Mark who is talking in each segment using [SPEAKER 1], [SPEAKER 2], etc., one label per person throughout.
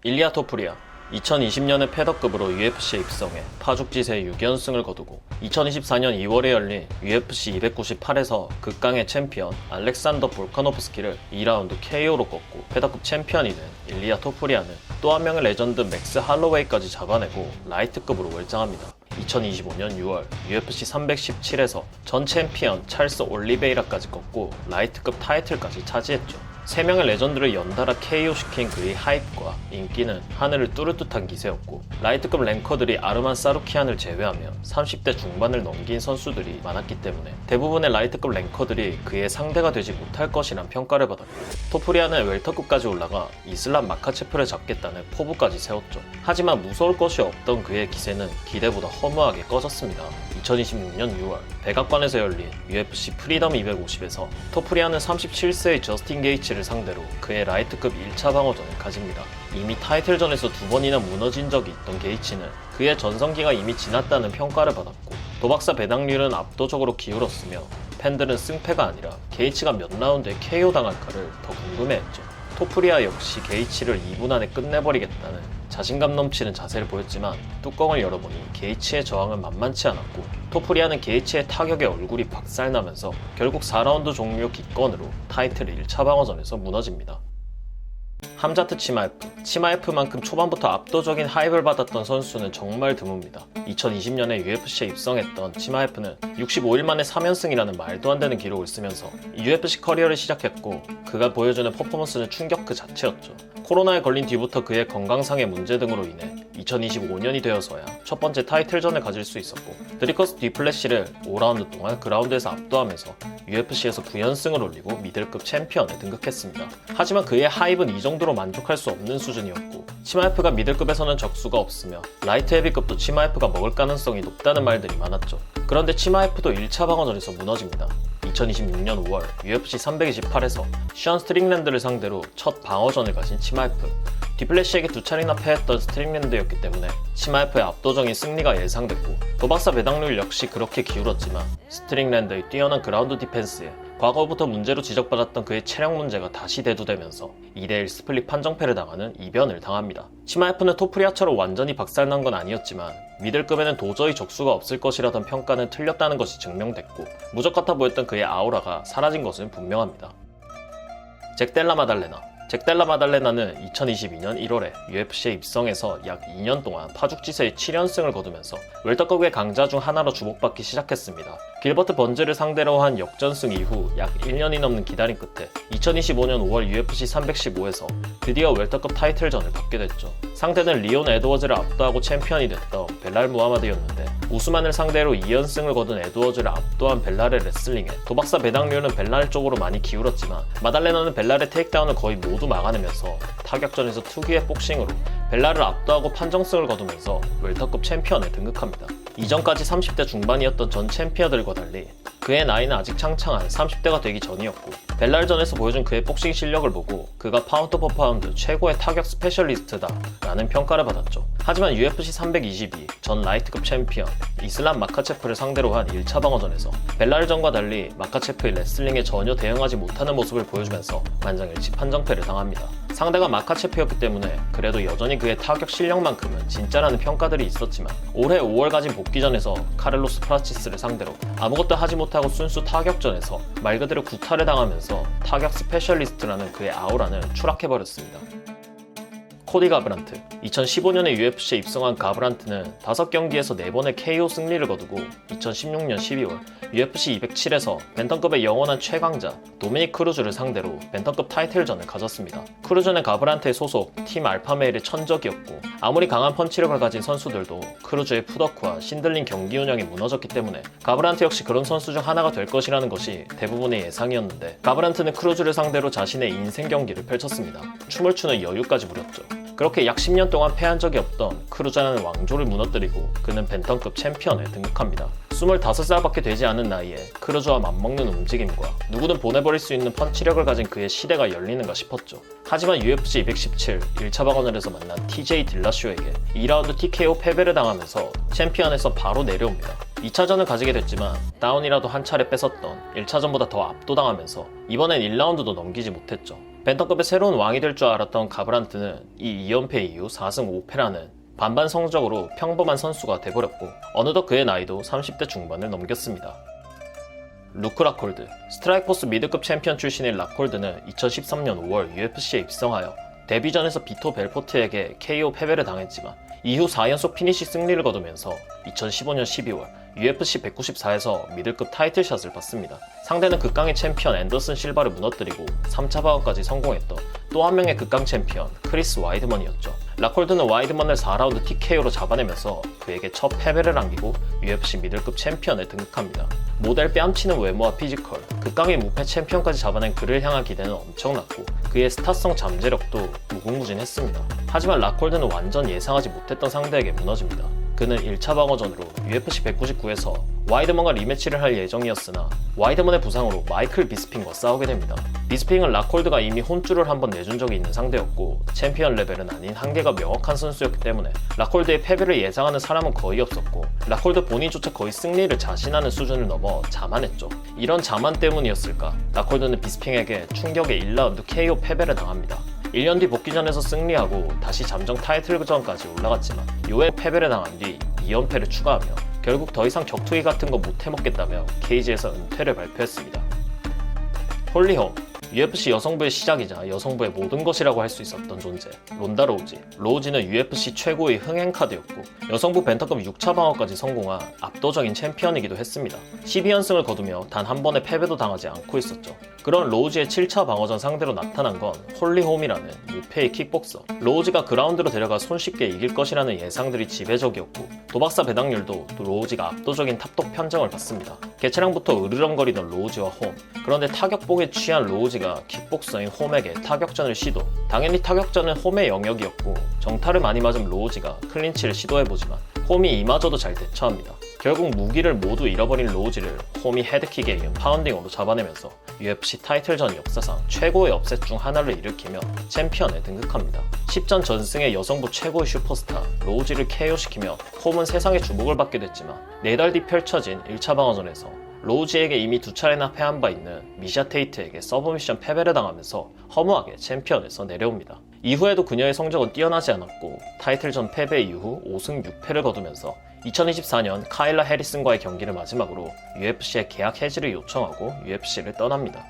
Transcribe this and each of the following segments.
[SPEAKER 1] 일리아 토프리아 2020년에 패더급으로 UFC에 입성해 파죽지세 6연승을 거두고 2024년 2월에 열린 UFC 298에서 극강의 챔피언 알렉산더 볼카노프스키를 2라운드 KO로 꺾고 패더급 챔피언이 된 일리아 토프리아는 또 한 명의 레전드 맥스 할로웨이까지 잡아내고 라이트급으로 월장합니다. 2025년 6월 UFC 317에서 전 챔피언 찰스 올리베이라까지 꺾고 라이트급 타이틀까지 차지했죠. 3명의 레전드를 연달아 KO시킨 그의 하이프와 인기는 하늘을 뚫을 듯한 기세였고, 라이트급 랭커들이 아르만 사루키안을 제외하며 30대 중반을 넘긴 선수들이 많았기 때문에 대부분의 라이트급 랭커들이 그의 상대가 되지 못할 것이란 평가를 받았고, 토프리아는 웰터급까지 올라가 이슬람 마카체프를 잡겠다는 포부까지 세웠죠. 하지만 무서울 것이 없던 그의 기세는 기대보다 허무하게 꺼졌습니다. 2026년 6월 백악관에서 열린 UFC 프리덤 250에서 토프리아는 37세의 저스틴 게이츠를 상대로 그의 라이트급 1차 방어전을 가집니다. 이미 타이틀전에서 2번이나 무너진 적이 있던 게이츠는 그의 전성기가 이미 지났다는 평가를 받았고, 도박사 배당률은 압도적으로 기울었으며 팬들은 승패가 아니라 게이츠가 몇 라운드에 KO 당할까를 더 궁금해했죠. 토프리아 역시 게이츠를 2분 안에 끝내버리겠다는 자신감 넘치는 자세를 보였지만 뚜껑을 열어보니 게이츠의 저항은 만만치 않았고, 토프리아는 게이츠의 타격에 얼굴이 박살나면서 결국 4라운드 종료 기권으로 타이틀 1차 방어전에서 무너집니다. 함자트 치마에프만큼 초반부터 압도적인 하이브를 받았던 선수는 정말 드뭅니다. 2020년에 UFC에 입성했던 치마에프는 65일 만에 3연승이라는 말도 안 되는 기록을 쓰면서 UFC 커리어를 시작했고, 그가 보여주는 퍼포먼스는 충격 그 자체였죠. 코로나에 걸린 뒤부터 그의 건강상의 문제 등으로 인해 2025년이 되어서야 첫 번째 타이틀전을 가질 수 있었고, 드리커스 디플래시를 5라운드 동안 그라운드에서 압도하면서 UFC에서 9연승을 올리고 미들급 챔피언에 등극했습니다. 하지만 그의 하이브는 이 정도로 만족할 수 없는 수준이었고, 치마에프가 미들급에서는 적수가 없으며 라이트 헤비급도 치마에프가 먹을 가능성이 높다는 말들이 많았죠. 그런데 치마에프도 1차 방어전에서 무너집니다. 2026년 5월 UFC 328에서 션 스트링랜드를 상대로 첫 방어전을 가진 치마에프. 디플래시에게 2차례나 패했던 스트링랜드였기 때문에 치마에프의 압도적인 승리가 예상됐고, 도박사 배당률 역시 그렇게 기울었지만 스트링랜드의 뛰어난 그라운드 디펜스에 과거부터 문제로 지적받았던 그의 체력 문제가 다시 대두되면서 2대1 스플릿 판정패를 당하는 이변을 당합니다. 치마에프는 토프리아처럼 완전히 박살난 건 아니었지만 미들급에는 도저히 적수가 없을 것이라던 평가는 틀렸다는 것이 증명됐고, 무적 같아 보였던 그의 아우라가 사라진 것은 분명합니다. 잭 델라 마달레나는 2022년 1월에 UFC에 입성해서 약 2년 동안 파죽지세의 7연승을 거두면서 웰터급의 강자 중 하나로 주목받기 시작했습니다. 길버트 번즈를 상대로 한 역전승 이후 약 1년이 넘는 기다림 끝에 2025년 5월 UFC 315에서 드디어 웰터급 타이틀전을 받게 됐죠. 상대는 리온 에드워즈를 압도하고 챔피언이 됐던 벨랄 무하마드였는데, 우스만을 상대로 2연승을 거둔 에드워즈를 압도한 벨랄의 레슬링에 도박사 배당률은 벨랄 쪽으로 많이 기울었지만, 마달레나는 벨랄의 테이크다운을 거의 모두 막아내면서 타격전에서 특유의 복싱으로 벨랄을 압도하고 판정승을 거두면서 웰터급 챔피언에 등극합니다. 이전까지 30대 중반이었던 전 챔피언들과 달리 그의 나이는 아직 창창한 30대가 되기 전이었고, 벨랄전에서 보여준 그의 복싱 실력을 보고 그가 파운드 퍼 파운드 최고의 타격 스페셜리스트다 라는 평가를 받았죠. 하지만 UFC 322 전 라이트급 챔피언 이슬람 마카체프를 상대로 한 1차 방어전에서 벨랄전과 달리 마카체프의 레슬링에 전혀 대응하지 못하는 모습을 보여주면서 만장일치 판정패를 당합니다. 상대가 마카체프였기 때문에 그래도 여전히 그의 타격 실력만큼은 진짜라는 평가들이 있었지만, 올해 5월 가진 복귀전에서 카를로스 프라치스를 상대로 아무것도 하지 못하고 순수 타격전에서 말 그대로 구타를 당하면서 타격 스페셜리스트라는 그의 아우라는 추락해버렸습니다. 코디 가브란트 2015년에 UFC에 입성한 가브란트는 5경기에서 4번의 KO 승리를 거두고 2016년 12월 UFC 207에서 벤턴급의 영원한 최강자 도미닉 크루즈를 상대로 벤턴급 타이틀전을 가졌습니다. 크루즈는 가브란트의 소속 팀 알파메일의 천적이었고, 아무리 강한 펀치력을 가진 선수들도 크루즈의 푸더크와 신들린 경기 운영이 무너졌기 때문에 가브란트 역시 그런 선수 중 하나가 될 것이라는 것이 대부분의 예상이었는데, 가브란트는 크루즈를 상대로 자신의 인생 경기를 펼쳤습니다. 춤을 추는 여유까지 부렸죠. 그렇게 약 10년 동안 패한 적이 없던 크루즈라는 왕조를 무너뜨리고 그는 벤턴급 챔피언에 등극합니다. 25살밖에 되지 않은 나이에 크루즈와 맞먹는 움직임과 누구든 보내버릴 수 있는 펀치력을 가진 그의 시대가 열리는가 싶었죠. 하지만 UFC 217 1차 방어전에서 만난 TJ 딜라쇼에게 2라운드 TKO 패배를 당하면서 챔피언에서 바로 내려옵니다. 2차전을 가지게 됐지만 다운이라도 한 차례 뺏었던 1차전보다 더 압도당하면서 이번엔 1라운드도 넘기지 못했죠. 벤터급의 새로운 왕이 될 줄 알았던 가브란트는 이 2연패 이후 4승 5패라는 반반 성적으로 평범한 선수가 돼버렸고 어느덧 그의 나이도 30대 중반을 넘겼습니다. 루크 락콜드, 스트라이크포스 미드급 챔피언 출신인 락콜드는 2013년 5월 UFC에 입성하여 데뷔전에서 비토 벨포트에게 KO 패배를 당했지만 이후 4연속 피니시 승리를 거두면서 2015년 12월 UFC 194에서 미들급 타이틀샷을 받습니다. 상대는 극강의 챔피언 앤더슨 실바를 무너뜨리고 3차 방어까지 성공했던 또 한 명의 극강 챔피언 크리스 와이드먼이었죠. 락콜드는 와이드먼을 4라운드 TKO로 잡아내면서 그에게 첫 패배를 안기고 UFC 미들급 챔피언에 등극합니다. 모델 뺨치는 외모와 피지컬, 극강의 무패 챔피언까지 잡아낸 그를 향한 기대는 엄청났고 그의 스타성 잠재력도 무궁무진했습니다. 하지만 락콜드는 완전 예상하지 못했던 상대에게 무너집니다. 그는 1차 방어전으로 UFC 199에서 와이드먼과 리매치를 할 예정이었으나 와이드먼의 부상으로 마이클 비스핑과 싸우게 됩니다. 비스핑은 락콜드가 이미 혼쭐을 한번 내준 적이 있는 상대였고 챔피언 레벨은 아닌 한계가 명확한 선수였기 때문에 락콜드의 패배를 예상하는 사람은 거의 없었고 락콜드 본인조차 거의 승리를 자신하는 수준을 넘어 자만했죠. 이런 자만 때문이었을까? 락콜드는 비스핑에게 충격의 1라운드 KO 패배를 당합니다. 1년 뒤 복귀전에서 승리하고 다시 잠정 타이틀전까지 올라갔지만 요에 패배를 당한 뒤 2연패를 추가하며 결국 더 이상 격투기 같은 거 못해먹겠다며 케이지에서 은퇴를 발표했습니다. 홀리홈, UFC 여성부의 시작이자 여성부의 모든 것이라고 할 수 있었던 존재 론다 로우지. 로우지는 UFC 최고의 흥행 카드였고 여성부 벤터급 6차 방어까지 성공한 압도적인 챔피언이기도 했습니다. 12연승을 거두며 단 한 번의 패배도 당하지 않고 있었죠. 그런 로우지의 7차 방어전 상대로 나타난 건 홀리홈이라는 무패의 킥복서. 로우지가 그라운드로 데려가 손쉽게 이길 것이라는 예상들이 지배적이었고 도박사 배당률도 또 로우지가 압도적인 탑독 편정을 받습니다. 개체량부터 으르렁거리던 로우지와 홈. 그런데 타격복에 취한 로우지가 킥복서인 홈에게 타격전을 시도. 당연히 타격전은 홈의 영역이었고 정타를 많이 맞은 로우지가 클린치를 시도해보지만 홈이 이마저도 잘 대처합니다. 결국 무기를 모두 잃어버린 로우지를 홈이 헤드킥에 이은 파운딩으로 잡아내면서 UFC 타이틀전 역사상 최고의 업셋 중 하나를 일으키며 챔피언에 등극합니다. 10전 전승의 여성부 최고의 슈퍼스타 로우지를 KO시키며 홈은 세상의 주목을 받게 됐지만 4달 뒤 펼쳐진 1차 방어전에서 로우지에게 이미 2차례나 패한 바 있는 미샤 테이트에게 서브미션 패배를 당하면서 허무하게 챔피언에서 내려옵니다. 이후에도 그녀의 성적은 뛰어나지 않았고 타이틀전 패배 이후 5승 6패를 거두면서 2024년 카일라 해리슨과의 경기를 마지막으로 UFC에 계약 해지를 요청하고 UFC를 떠납니다.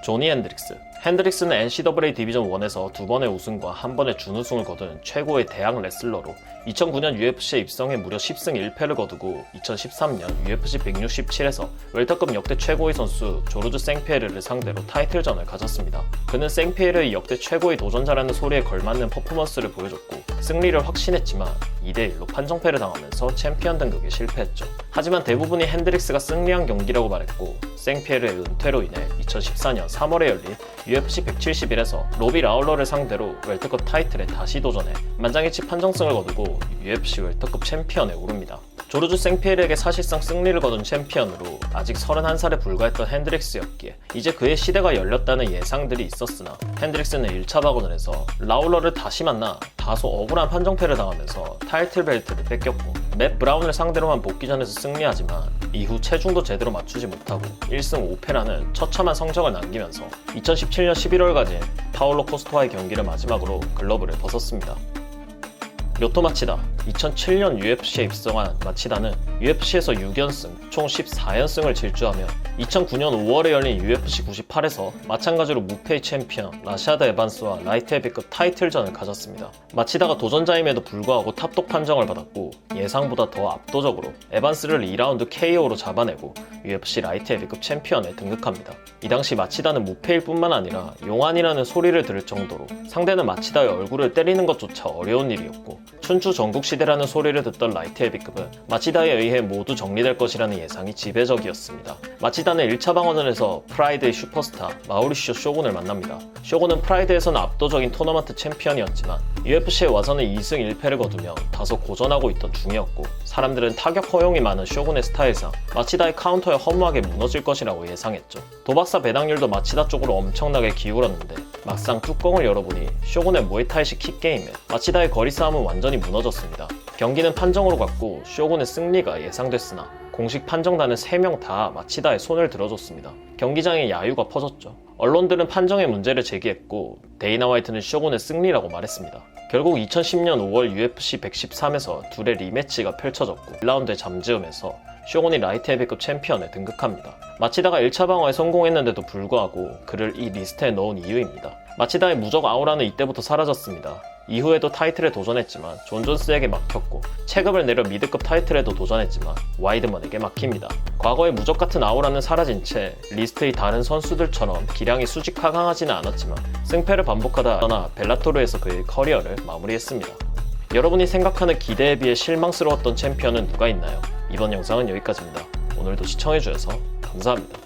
[SPEAKER 1] 조니 핸드릭스는 NCAA 디비전 1에서 2번의 우승과 1번의 준우승을 거둔 최고의 대학 레슬러로 2009년 UFC에 입성해 무려 10승 1패를 거두고 2013년 UFC 167에서 웰터급 역대 최고의 선수 조르주 생피에르를 상대로 타이틀전을 가졌습니다. 그는 생피에르의 역대 최고의 도전자라는 소리에 걸맞는 퍼포먼스를 보여줬고 승리를 확신했지만 2대1로 판정패를 당하면서 챔피언 등극에 실패했죠. 하지만 대부분이 핸드릭스가 승리한 경기라고 말했고 생피에르의 은퇴로 인해 2014년 3월에 열린 UFC 171에서 로비 라울러를 상대로 웰터급 타이틀에 다시 도전해 만장일치 판정승을 거두고 UFC 웰터급 챔피언에 오릅니다. 조르주 생피에르에게 사실상 승리를 거둔 챔피언으로 아직 31살에 불과했던 핸드릭스였기에 이제 그의 시대가 열렸다는 예상들이 있었으나 핸드릭스는 1차 방어전에서 라울러를 다시 만나 다소 억울한 판정패를 당하면서 타이틀 벨트를 뺏겼고 맷 브라운을 상대로만 복귀전에서 승리하지만 이후 체중도 제대로 맞추지 못하고 1승 5패라는 처참한 성적을 남기면서 2017년 11월 가진 파울로 코스타와의 경기를 마지막으로 글러브를 벗었습니다. 요토 마치다. 2007년 UFC에 입성한 마치다는 UFC에서 6연승, 총 14연승을 질주하며 2009년 5월에 열린 UFC 98에서 마찬가지로 무패의 챔피언 라샤드 에반스와 라이트 헤비급 타이틀전을 가졌습니다. 마치다가 도전자임에도 불구하고 탑독 판정을 받았고 예상보다 더 압도적으로 에반스를 2라운드 KO로 잡아내고 UFC 라이트 헤비급 챔피언에 등극합니다. 이 당시 마치다는 무패일 뿐만 아니라 용안이라는 소리를 들을 정도로 상대는 마치다의 얼굴을 때리는 것조차 어려운 일이었고 춘추 전국시대라는 소리를 듣던 라이트 헤비급은 마치다에 의해 모두 정리될 것이라는 예상이 지배적이었습니다. 마치다는 1차 방어전에서 프라이드의 슈퍼스타 마우리시오 쇼군을 만납니다. 쇼군은 프라이드에서는 압도적인 토너먼트 챔피언이었지만 UFC에 와서는 2승 1패를 거두며 다소 고전하고 있던 중이었고 사람들은 타격 허용이 많은 쇼군의 스타일상 마치다의 카운터에 허무하게 무너질 것이라고 예상했죠. 도박사 배당률도 마치다 쪽으로 엄청나게 기울었는데 막상 뚜껑을 열어보니 쇼군의 무에타이식 킥게임에 마치다의 거리 싸움은 완전히 무너졌습니다. 경기는 판정으로 갔고 쇼군의 승리가 예상됐으나 공식 판정단은 3명 다 마치다의 손을 들어줬습니다. 경기장에 야유가 퍼졌죠. 언론들은 판정의 문제를 제기했고 데이나 화이트는 쇼군의 승리라고 말했습니다. 결국 2010년 5월 UFC 113에서 둘의 리매치가 펼쳐졌고 1라운드에 잠지으면서 쇼군이 라이트 헤비급 챔피언에 등극합니다. 마치다가 1차 방어에 성공했는데도 불구하고 그를 이 리스트에 넣은 이유입니다. 마치다의 무적 아우라는 이때부터 사라졌습니다. 이후에도 타이틀에 도전했지만 존 존스에게 막혔고 체급을 내려 미드급 타이틀에도 도전했지만 와이드먼에게 막힙니다. 과거의 무적 같은 아우라는 사라진 채 리스트의 다른 선수들처럼 기량이 수직 하강하지는 않았지만 승패를 반복하다 떠나 벨라토르에서 그의 커리어를 마무리했습니다. 여러분이 생각하는 기대에 비해 실망스러웠던 챔피언은 누가 있나요? 이번 영상은 여기까지입니다. 오늘도 시청해주셔서 감사합니다.